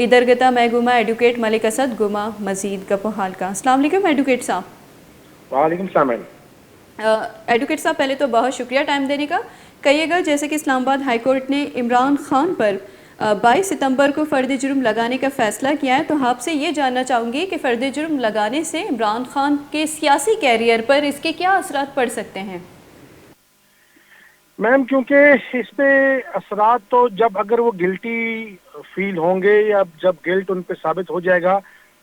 ادھر گتا میں گما ایڈوکیٹ ملک اسد گما مزید گپ و حال کا. السلام علیکم ایڈوکیٹ صاحب. وعلیکم السلام. ایڈوکیٹ صاحب پہلے تو بہت شکریہ ٹائم دینے کا. کہیے گا جیسے کہ اسلام آباد ہائی کورٹ نے عمران خان پر 22 ستمبر کو فرد جرم لگانے کا فیصلہ کیا ہے، تو آپ سے یہ جاننا چاہوں گی کہ فرد جرم لگانے سے عمران خان کے سیاسی کیریئر پر اس کے کیا اثرات پڑ سکتے ہیں؟ میم کیونکہ اس پہ اثرات تو جب اگر وہ گلٹی فیل ہوں گے یا جب گلٹ ان پہ ثابت ہو جائے گا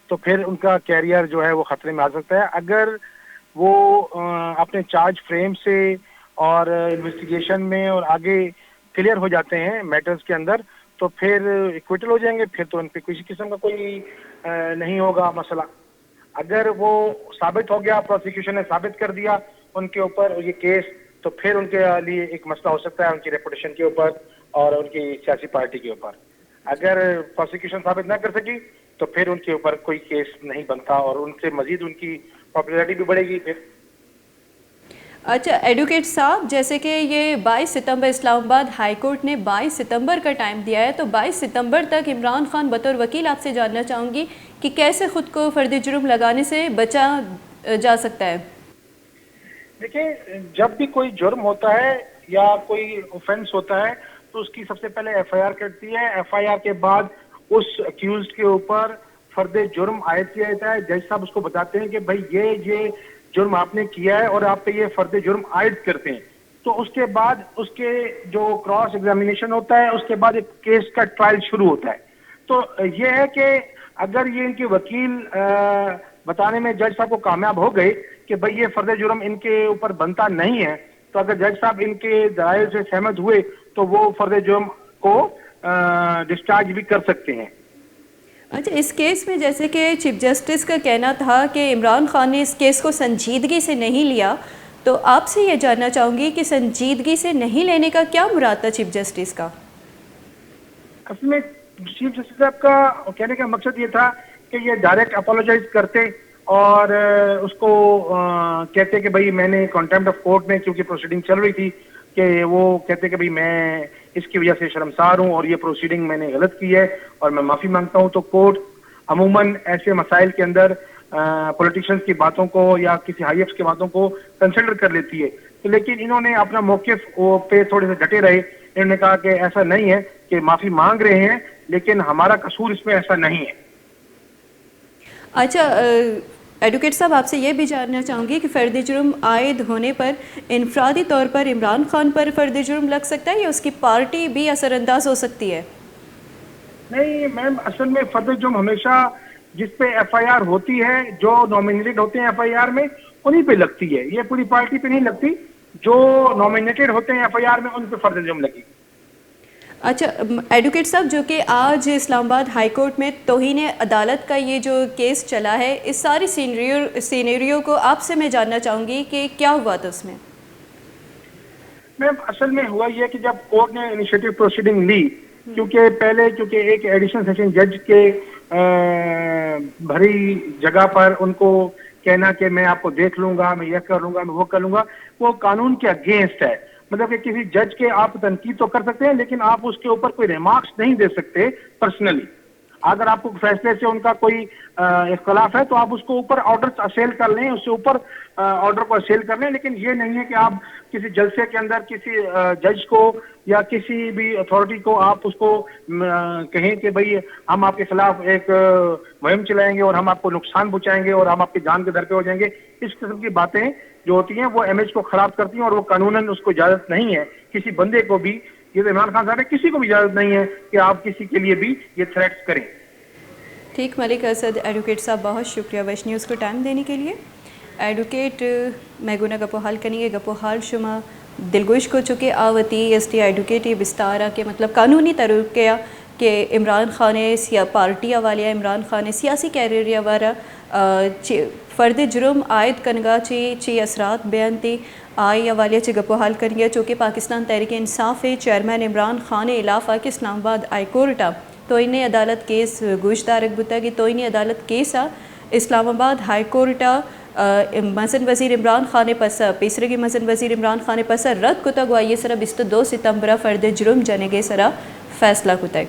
تو پھر ان کا کیریئر جو ہے وہ خطرے میں آ سکتا ہے. اگر وہ اپنے چارج فریم سے اور انویسٹیگیشن میں اور آگے کلیئر ہو جاتے ہیں میٹرز کے اندر تو پھر ایکویٹل ہو جائیں گے، پھر تو ان پہ کسی قسم کا کوئی نہیں ہوگا مسئلہ. اگر وہ ثابت ہو گیا، پروسیکیوشن نے ثابت کر دیا ان کے اوپر یہ کیس، تو پھر ان کے لیے ایک مسئلہ ہو سکتا ہے ان کی ریپوٹیشن کے اوپر اور ان کی سیاسی پارٹی کے اوپر. اگر پروسیکیوشن ثابت نہ کر سکی تو پھر ان کے اوپر کوئی کیس نہیں بنتا اور ان سے مزید ان کی پاپولیرٹی بھی بڑھے گی. پھر اچھا ایڈوکیٹ صاحب، جیسے کہ یہ 22 ستمبر اسلام آباد ہائی کورٹ نے 22 ستمبر کا ٹائم دیا ہے، تو 22 ستمبر تک عمران خان بطور وکیل آپ سے جاننا چاہوں گی کہ کیسے خود کو فرد جرم لگانے سے بچا جا سکتا ہے؟ دیکھیں، جب بھی کوئی جرم ہوتا ہے یا کوئی اوفینس ہوتا ہے تو اس کی سب سے پہلے ایف آئی آر کرتی ہے. ایف آئی آر کے بعد اس اکیوزڈ کے اوپر فرد جرم عائد کیا جاتا ہے. جج صاحب اس کو بتاتے ہیں کہ بھائی یہ جرم آپ نے کیا ہے اور آپ پہ یہ فرد جرم عائد کرتے ہیں. تو اس کے بعد اس کے جو کراس ایگزامینیشن ہوتا ہے، اس کے بعد ایک کیس کا ٹرائل شروع ہوتا ہے. تو یہ ہے کہ اگر یہ ان کے وکیل بتانے میں جج صاحب کو کامیاب ہو گئے کہ بھئی یہ فرد جرم ان کے اوپر بنتا نہیں ہے، تو اگر جج صاحب ان کے دلائل سے سہمت ہوئے تو وہ فرد جرم کو ڈسچارج بھی کر سکتے ہیں. اچھا، اس کیس میں جیسے کہ چیف جسٹس کا کہنا تھا کہ عمران خان نے اس کیس کو سنجیدگی سے نہیں لیا، تو آپ سے یہ جاننا چاہوں گی کہ سنجیدگی سے نہیں لینے کا کیا مراد تھا چیف جسٹس کا؟ اصل میں چیف جسٹس صاحب کا کہنے کا مقصد یہ تھا کہ یہ ڈائریکٹ اپولوجائز کرتے اور اس کو کہتے کہ بھئی میں نے کنٹیمپٹ آف کورٹ میں، کیونکہ پروسیڈنگ چل رہی تھی، کہ وہ کہتے کہ بھئی میں اس کی وجہ سے شرمسار ہوں اور یہ پروسیڈنگ میں نے غلط کی ہے اور میں معافی مانگتا ہوں. تو کورٹ عموماً ایسے مسائل کے اندر پولیٹیشینز کی باتوں کو یا کسی ہائی افس کی باتوں کو کنسیڈر کر لیتی ہے. لیکن انہوں نے اپنا موقف پہ تھوڑے سے ڈٹے رہے. انہوں نے کہا کہ ایسا نہیں ہے کہ معافی مانگ رہے ہیں لیکن ہمارا قصور اس میں ایسا نہیں ہے. اچھا ایڈوکیٹ صاحب، آپ سے یہ بھی جاننا چاہوں گی کہ فرد جرم عائد ہونے پر انفرادی طور پر عمران خان پر فرد جرم لگ سکتا ہے یا اس کی پارٹی بھی اثر انداز ہو سکتی ہے؟ نہیں میم، اصل میں فرد جرم ہمیشہ جس پہ ایف آئی آر ہوتی ہے، جو نامینیٹڈ ہوتے ہیں ایف آئی آر میں، انہی پہ لگتی ہے. یہ پوری پارٹی پہ نہیں لگتی. جو نامینیٹڈ ہوتے ہیں ایف آئی آر میں ان پہ فرد جرم لگی. اچھا ایڈوکیٹ صاحب، جو کہ آج اسلام آباد ہائی کورٹ میں توہین عدالت کا یہ جو کیس چلا ہے، اس ساری سینیریو کو آپ سے میں جاننا چاہوں گی کہ کیا ہوا تھا اس میں؟ میم اصل میں ہوا یہ کہ جب کورٹ نے انیشیٹو پروسیڈنگ لی، کیونکہ ایک ایڈیشنل سیشن جج کے بھری جگہ پر ان کو کہنا کہ میں آپ کو دیکھ لوں گا، میں یہ کر لوں گا، میں وہ کر لوں گا، وہ قانون کے اگینسٹ ہے. مطلب کہ کسی جج کے آپ تنقید تو کر سکتے ہیں لیکن آپ اس کے اوپر کوئی ریمارکس نہیں دے سکتے پرسنلی. اگر آپ کو فیصلے سے ان کا کوئی اختلاف ہے تو آپ اس کو اوپر آرڈر اسیل کر لیں، اس سے اوپر آرڈر کو اسیل کر لیں. لیکن یہ نہیں ہے کہ آپ کسی جلسے کے اندر کسی جج کو یا کسی بھی اتھارٹی کو آپ اس کو کہیں کہ بھئی ہم آپ کے خلاف ایک مہم چلائیں گے اور ہم آپ کو نقصان پہنچائیں گے اور ہم آپ کی جان کے در پہ ہو جائیں گے. اس قسم کی باتیں جو ہوتی ہیں وہ امیج کو خراب کرتی ہیں اور وہ قانوناً اس کو اجازت نہیں ہے کسی بندے کو بھی. یہ تو عمران خان صاحب ہے، کسی کو بھی اجازت نہیں ہے کہ آپ کسی کے لیے بھی یہ تھریٹس کریں. ٹھیک، ملک اسد ایڈوکیٹ صاحب بہت شکریہ ویش نیوز کو ٹائم دینے کے لیے. ایڈوکیٹ میگونا گپو حال کنیے گپو حال شما دلگوش کو چکے آوتی ایس ٹی ایڈوکیٹ بستارہ کے مطلب قانونی طریقہ کہ عمران خان پارٹی والے عمران خان سیاسی کیریئر وارا فرد جرم عائد کنگا چی اثرات بیان تی آئی حوالے سے گپو حال کریے. چونکہ پاکستان تحریک انصاف چیئرمین عمران خان علاقہ کے اسلام آباد ہائی کورٹا توئنی عدالت کیس گوش دارک بتا کہ توئنی عدالت کیسا اسلام آباد ہائی کورٹا مزن وزیر عمران خان پسا پیسرے کی مزن وزیر عمران خان پسا رد کتا گوا یہ سرا 22 ستمبر فرد جرم جنگے سرا فیصلہ کتا.